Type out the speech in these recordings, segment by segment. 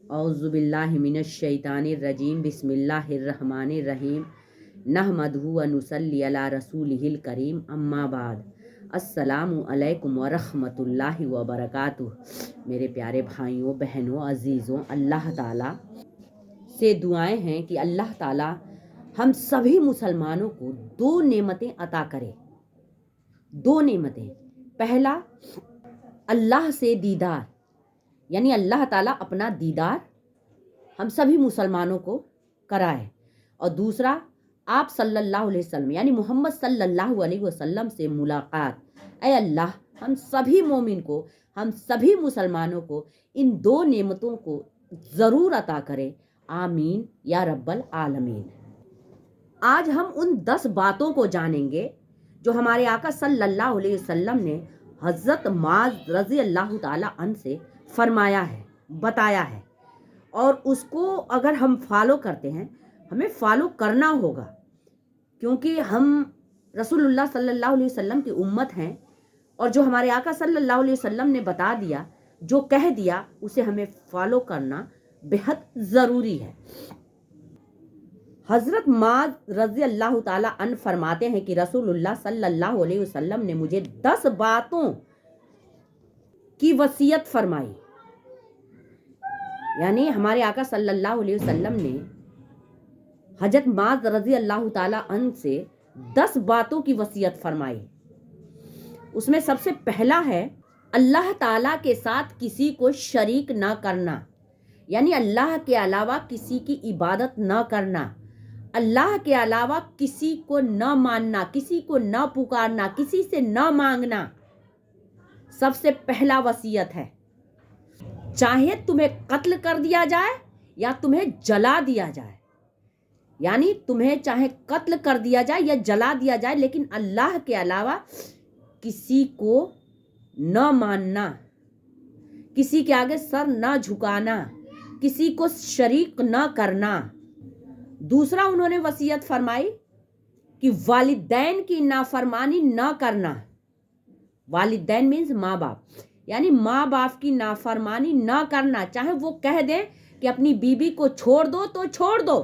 औज़ु बिल्लाहि मिनश शैतानिर रजीम बिस्मिल्लाहिर रहमानिर रहीम नहमदुहु व नुसल्ली अला रसूलिहिल करीम अम्मा बाद अस्सलामु अलैकुम व रहमतुल्लाहि व बरकातुहू। मेरे प्यारे भाइयों बहनों अजीज़ों, अल्लाह ताला से दुआएं हैं कि अल्लाह ताला हम सभी मुसलमानों को दो नेमतें अता करे। दो नेमतें, पहला अल्लाह से दीदार, यानी अल्लाह ताला अपना दीदार हम सभी मुसलमानों को कराए, और दूसरा आप सल्लल्लाहु अलैहि वसल्लम यानी मोहम्मद सल्लल्लाहु अलैहि वसल्लम से मुलाकात। ऐ अल्लाह हम सभी मोमिन को, हम सभी मुसलमानों को इन दो नेमतों को ज़रूर अता करे, आमीन या रब्बल आलमीन। आज हम उन 10 बातों को जानेंगे जो हमारे आका सल्लल्लाहु अलैहि वसल्लम ने हज़रत मुआज़ रज़ी अल्लाह ताला अन्हु से फरमाया है, बताया है, और उसको अगर हम फॉलो करते हैं, हमें फॉलो करना होगा, क्योंकि हम रसूलुल्लाह सल्लल्लाहु अलैहि वसल्लम की उम्मत हैं, और जो हमारे आका सल्लल्लाहु अलैहि वसल्लम ने बता दिया, जो कह दिया, उसे हमें फॉलो करना बेहद ज़रूरी है। हज़रत मुआज़ रज़ी अल्लाह ताला अन्हु फरमाते हैं कि रसूलुल्लाह सल्लल्लाहु अलैहि वसल्लम ने मुझे 10 बातों की वसीयत फरमाई, यानी हमारे आका सल्लल्लाहु अलैहि वसल्लम ने हज़रत मुआज़ रज़ी अल्लाह ताला अन्हु से 10 बातों की वसीयत फरमाई। उसमें सबसे पहला है अल्लाह ताला के साथ किसी को शरीक ना करना, यानी अल्लाह के अलावा किसी की इबादत ना करना, अल्लाह के अलावा किसी को न मानना, किसी को न पुकारना, किसी से न मांगना, सबसे पहला वसीयत है। चाहे तुम्हें कत्ल कर दिया जाए या तुम्हें जला दिया जाए, यानी तुम्हें चाहे कत्ल कर दिया जाए या जला दिया जाए, लेकिन अल्लाह के अलावा किसी को न मानना, किसी के आगे सर न झुकाना, किसी को शरीक न करना। दूसरा उन्होंने वसीयत फरमाई कि वालिदैन की नाफरमानी न करना। वालिदैन मीन्स माँ बाप, यानी माँ बाप की नाफरमानी न करना, चाहे वो कह दें कि अपनी बीबी को छोड़ दो तो छोड़ दो,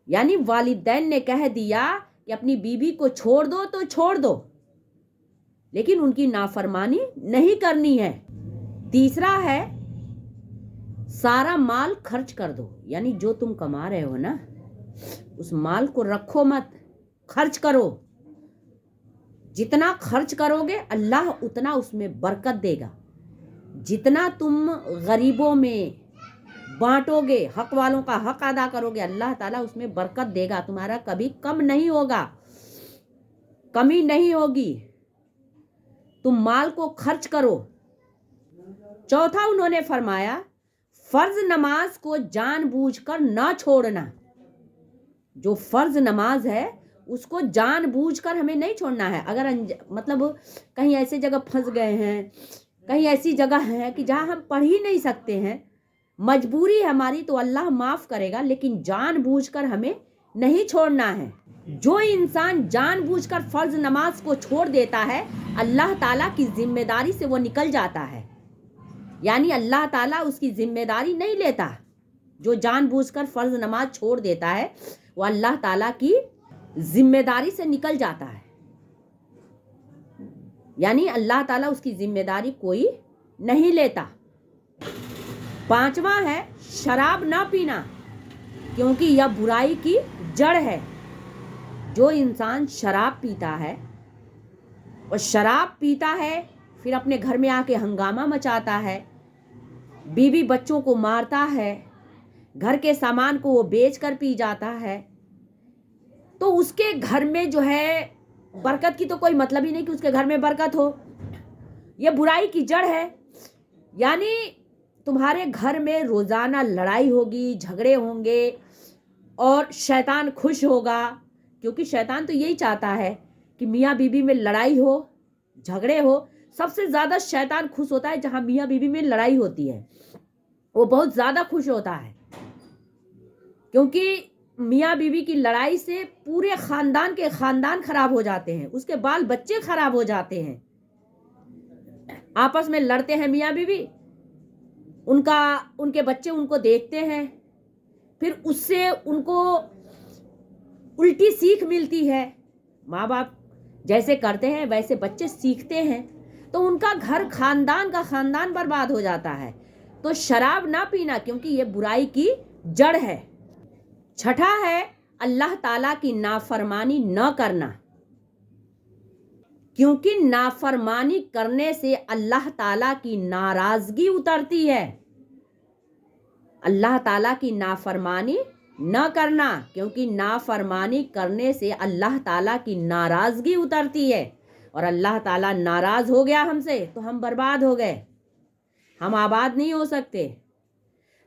यानी वालिदैन ने कह दिया कि अपनी बीबी को छोड़ दो तो छोड़ दो, लेकिन उनकी नाफरमानी नहीं करनी है। तीसरा है सारा माल खर्च कर दो, यानी जो तुम कमा रहे हो ना, उस माल को रखो मत, खर्च करो। जितना खर्च करोगे अल्लाह उतना उसमें बरकत देगा। जितना तुम गरीबों में बांटोगे, हक वालों का हक अदा करोगे, अल्लाह ताला उसमें बरकत देगा, तुम्हारा कभी कम नहीं होगा, कमी नहीं होगी। तुम माल को खर्च करो। चौथा उन्होंने फरमाया फर्ज नमाज को जानबूझकर न छोड़ना। जो फर्ज नमाज है उसको जानबूझकर हमें नहीं छोड़ना है। अगर मतलब कहीं ऐसे जगह फंस गए हैं, कहीं ऐसी जगह है कि जहाँ हम पढ़ ही नहीं सकते हैं, मजबूरी है हमारी, तो अल्लाह माफ़ करेगा, लेकिन जानबूझकर हमें नहीं छोड़ना है। जो इंसान जानबूझकर फर्ज नमाज को छोड़ देता है, अल्लाह ताला की जिम्मेदारी से वो निकल जाता है, यानी अल्लाह ताला उसकी जिम्मेदारी नहीं लेता। जो जानबूझकर फर्ज नमाज छोड़ देता है वो अल्लाह ताला की जिम्मेदारी से निकल जाता है, यानी अल्लाह ताला उसकी जिम्मेदारी कोई नहीं लेता। पांचवा है शराब ना पीना, क्योंकि यह बुराई की जड़ है। जो इंसान शराब पीता है, और शराब पीता है फिर अपने घर में आके हंगामा मचाता है, बीवी बच्चों को मारता है, घर के सामान को वो बेच कर पी जाता है, तो उसके घर में जो है बरकत की तो कोई मतलब ही नहीं कि उसके घर में बरकत हो। ये बुराई की जड़ है, यानी तुम्हारे घर में रोज़ाना लड़ाई होगी, झगड़े होंगे, और शैतान खुश होगा, क्योंकि शैतान तो यही चाहता है कि मियाँ बीवी में लड़ाई हो, झगड़े हो। सबसे ज़्यादा शैतान खुश होता है जहाँ मियाँ बीवी में लड़ाई होती है, वो बहुत ज़्यादा खुश होता है, क्योंकि मियाँ बीवी की लड़ाई से पूरे ख़ानदान के ख़ानदान खराब हो जाते हैं, उसके बाल बच्चे खराब हो जाते हैं। आपस में लड़ते हैं मियाँ बीवी, उनके बच्चे उनको देखते हैं, फिर उससे उनको उल्टी सीख मिलती है। माँ बाप जैसे करते हैं वैसे बच्चे सीखते हैं, तो उनका घर खानदान का खानदान बर्बाद हो जाता है। तो शराब ना पीना, क्योंकि ये बुराई की जड़ है। छठा है अल्लाह ताला की नाफरमानी न करना, क्योंकि नाफरमानी करने से अल्लाह ताला की नाराजगी उतरती है। अल्लाह ताला की नाफरमानी न करना, क्योंकि नाफरमानी करने से अल्लाह ताला की नाराजगी उतरती है, और अल्लाह ताला नाराज हो गया हमसे तो हम बर्बाद हो गए, हम आबाद नहीं हो सकते।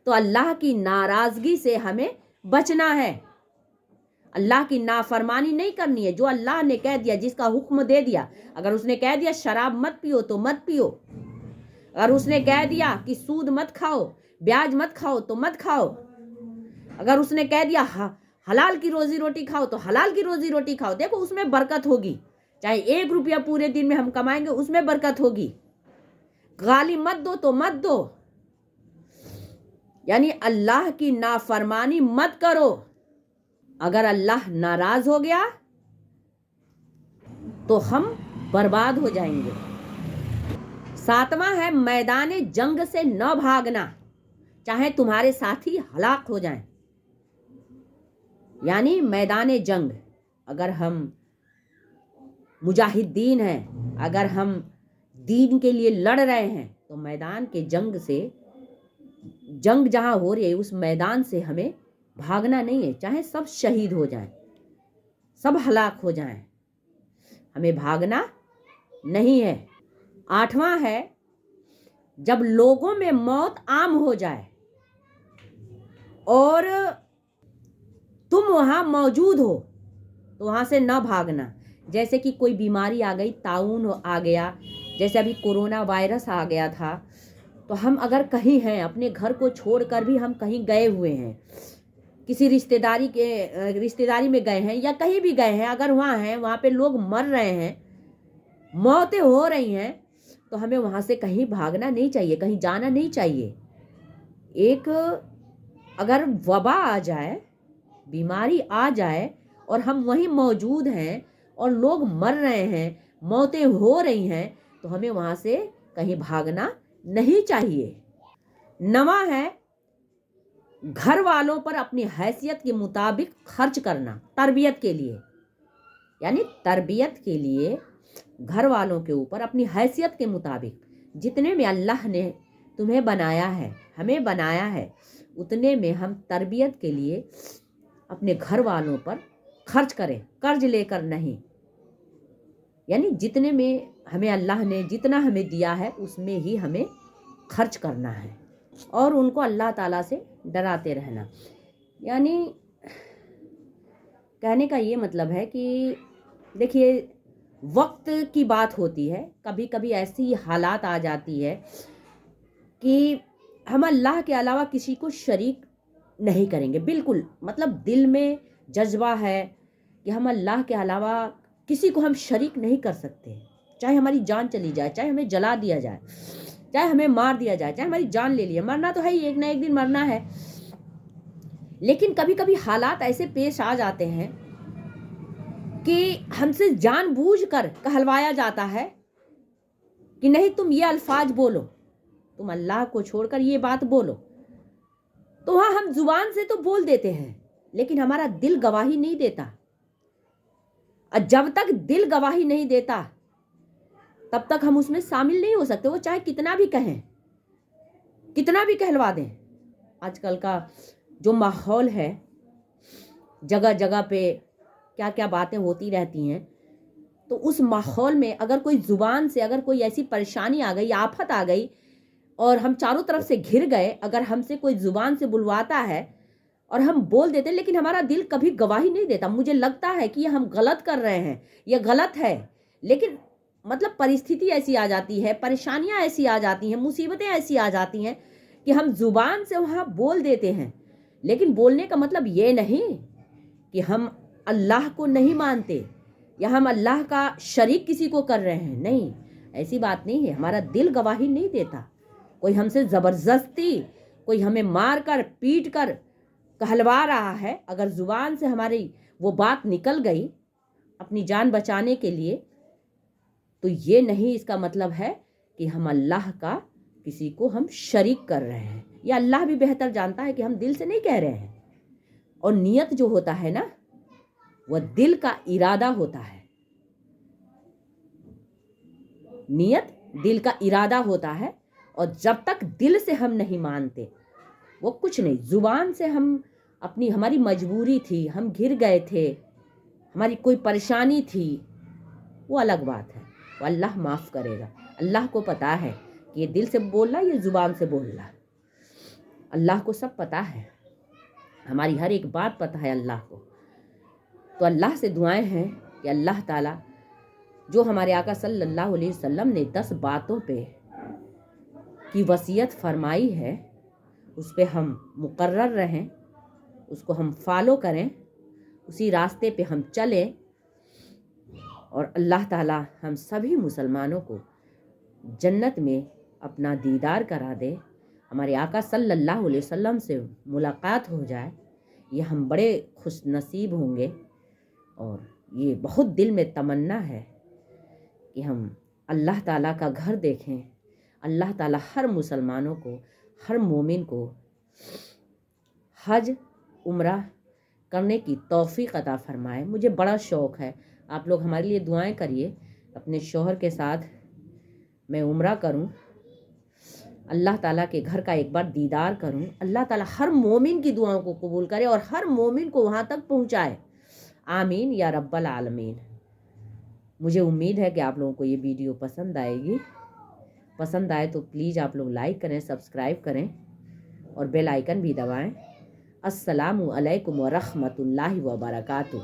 तो अल्लाह की नाराजगी से हमें बचना है, अल्लाह की नाफरमानी नहीं करनी है। जो अल्लाह ने कह दिया, जिसका हुक्म दे दिया, अगर उसने कह दिया शराब मत पियो तो मत पियो, अगर उसने कह दिया कि सूद मत खाओ, ब्याज मत खाओ तो मत खाओ, अगर उसने कह दिया हलाल की रोजी रोटी खाओ तो हलाल की रोजी रोटी खाओ। देखो उसमें बरकत होगी, चाहे 1 रुपया पूरे दिन में हम कमाएंगे उसमें बरकत होगी। गाली मत दो तो मत दो, यानी अल्लाह की नाफरमानी मत करो। अगर अल्लाह नाराज हो गया तो हम बर्बाद हो जाएंगे। 7वां है मैदान जंग से न भागना, चाहे तुम्हारे साथी हलाक हो जाएं। यानी मैदान जंग, अगर हम मुजाहिदीन हैं, अगर हम दीन के लिए लड़ रहे हैं, तो मैदान के जंग से, जंग जहां हो रही है उस मैदान से हमें भागना नहीं है, चाहे सब शहीद हो जाएं, सब हलाक हो जाएं, हमें भागना नहीं है। 8वां है जब लोगों में मौत आम हो जाए और तुम वहां मौजूद हो तो वहां से न भागना। जैसे कि कोई बीमारी आ गई, ताउन आ गया, जैसे अभी कोरोना वायरस आ गया था, तो हम अगर कहीं हैं, अपने घर को छोड़कर भी हम कहीं गए हुए हैं, किसी रिश्तेदारी में गए हैं या कहीं भी गए हैं, अगर वहाँ हैं, वहाँ पे लोग मर रहे हैं, मौतें हो रही हैं, तो हमें वहाँ से कहीं भागना नहीं चाहिए, कहीं जाना नहीं चाहिए। एक अगर वबा आ जाए, बीमारी आ जाए और हम वहीं मौजूद हैं और लोग मर रहे हैं, मौतें हो रही हैं, तो हमें वहाँ से कहीं भागना नहीं चाहिए। 9वां है घर वालों पर अपनी हैसियत के मुताबिक खर्च करना, तरबियत के लिए, यानी तरबियत के लिए घर वालों के ऊपर अपनी हैसियत के मुताबिक, जितने में अल्लाह ने तुम्हें बनाया है, हमें बनाया है, उतने में हम तरबियत के लिए अपने घर वालों पर खर्च करें, कर्ज लेकर नहीं। यानी जितने में हमें अल्लाह ने जितना हमें दिया है उसमें ही हमें खर्च करना है, और उनको अल्लाह ताला से डराते रहना। यानी कहने का ये मतलब है कि देखिए, वक्त की बात होती है, कभी कभी ऐसी हालात आ जाती है कि हम अल्लाह के अलावा किसी को शरीक नहीं करेंगे, बिल्कुल, मतलब दिल में जज्बा है कि हम अल्लाह के अलावा किसी को हम शरीक नहीं कर सकते, चाहे हमारी जान चली जाए, चाहे हमें जला दिया जाए, चाहे हमें मार दिया जाए, चाहे हमारी जान ले लिया, मरना तो है ही, एक ना एक दिन मरना है। लेकिन कभी कभी हालात ऐसे पेश आ जाते हैं कि हमसे जानबूझकर कहलवाया जाता है कि नहीं तुम ये अल्फाज बोलो, तुम अल्लाह को छोड़कर ये बात बोलो, तो वहाँ हम जुबान से तो बोल देते हैं, लेकिन हमारा दिल गवाही नहीं देता। और जब तक दिल गवाही नहीं देता तब तक हम उसमें शामिल नहीं हो सकते, वो चाहे कितना भी कहें, कितना भी कहलवा दें। आजकल का जो माहौल है, जगह जगह पे क्या क्या बातें होती रहती हैं, तो उस माहौल में अगर कोई ज़ुबान से, अगर कोई ऐसी परेशानी आ गई, आफत आ गई और हम चारों तरफ से घिर गए, अगर हमसे कोई ज़ुबान से बुलवाता है और हम बोल देते हैं, लेकिन हमारा दिल कभी गवाही नहीं देता, मुझे लगता है कि ये हम गलत कर रहे हैं, ये गलत है, लेकिन मतलब परिस्थिति ऐसी आ जाती है, परेशानियां ऐसी आ जाती हैं, मुसीबतें ऐसी आ जाती हैं कि हम ज़ुबान से वहाँ बोल देते हैं, लेकिन बोलने का मतलब ये नहीं कि हम अल्लाह को नहीं मानते या हम अल्लाह का शरीक किसी को कर रहे हैं, नहीं, ऐसी बात नहीं है, हमारा दिल गवाही नहीं देता, کوئی ہم سے زبردستی، کوئی ہمیں مار کر پیٹ کر کہلوا رہا ہے، اگر زبان سے ہماری وہ بات نکل گئی اپنی جان بچانے کے لیے، تو یہ نہیں اس کا مطلب ہے کہ ہم اللہ کا کسی کو ہم شریک کر رہے ہیں. یا اللہ بھی بہتر جانتا ہے کہ ہم دل سے نہیں کہہ رہے ہیں. اور نیت جو ہوتا ہے نا، وہ دل کا ارادہ ہوتا ہے. نیت دل کا ارادہ ہوتا ہے، اور جب تک دل سے ہم نہیں مانتے وہ کچھ نہیں. زبان سے ہم ہماری مجبوری تھی، ہم گر گئے تھے، ہماری کوئی پریشانی تھی، وہ الگ بات ہے، وہ اللہ معاف کرے گا. اللہ کو پتا ہے کہ یہ دل سے بولنا، یہ زبان سے بولنا. اللہ کو سب پتا ہے، ہماری ہر ایک بات پتا ہے اللہ کو. تو اللہ سے دعائیں ہیں کہ اللہ تعالیٰ جو ہمارے آقا صلی اللہ علیہ وسلم نے 10 باتوں پہ کی وصیت فرمائی ہے، اس پہ ہم مقرر رہیں، اس کو ہم فالو کریں، اسی راستے پہ ہم چلیں، اور اللہ تعالیٰ ہم سبھی مسلمانوں کو جنت میں اپنا دیدار کرا دے، ہمارے آقا صلی اللہ علیہ وسلم سے ملاقات ہو جائے. یہ ہم بڑے خوش نصیب ہوں گے، اور یہ بہت دل میں تمنا ہے کہ ہم اللہ تعالیٰ کا گھر دیکھیں. اللہ تعالیٰ ہر مسلمانوں کو، ہر مومن کو حج عمرہ کرنے کی توفیق عطا فرمائے. مجھے بڑا شوق ہے، آپ لوگ ہمارے لیے دعائیں کریے. اپنے شوہر کے ساتھ میں عمرہ کروں، اللہ تعالیٰ کے گھر کا ایک بار دیدار کروں. اللہ تعالیٰ ہر مومن کی دعاؤں کو قبول کرے اور ہر مومن کو وہاں تک پہنچائے. آمین یا رب العالمین. مجھے امید ہے کہ آپ لوگوں کو یہ ویڈیو پسند آئے گی. پسند آئے تو پلیز آپ لوگ لائک کریں، سبسکرائب کریں اور بیل آئیکن بھی دبائیں. السلام علیکم ورحمۃ اللہ وبرکاتہ.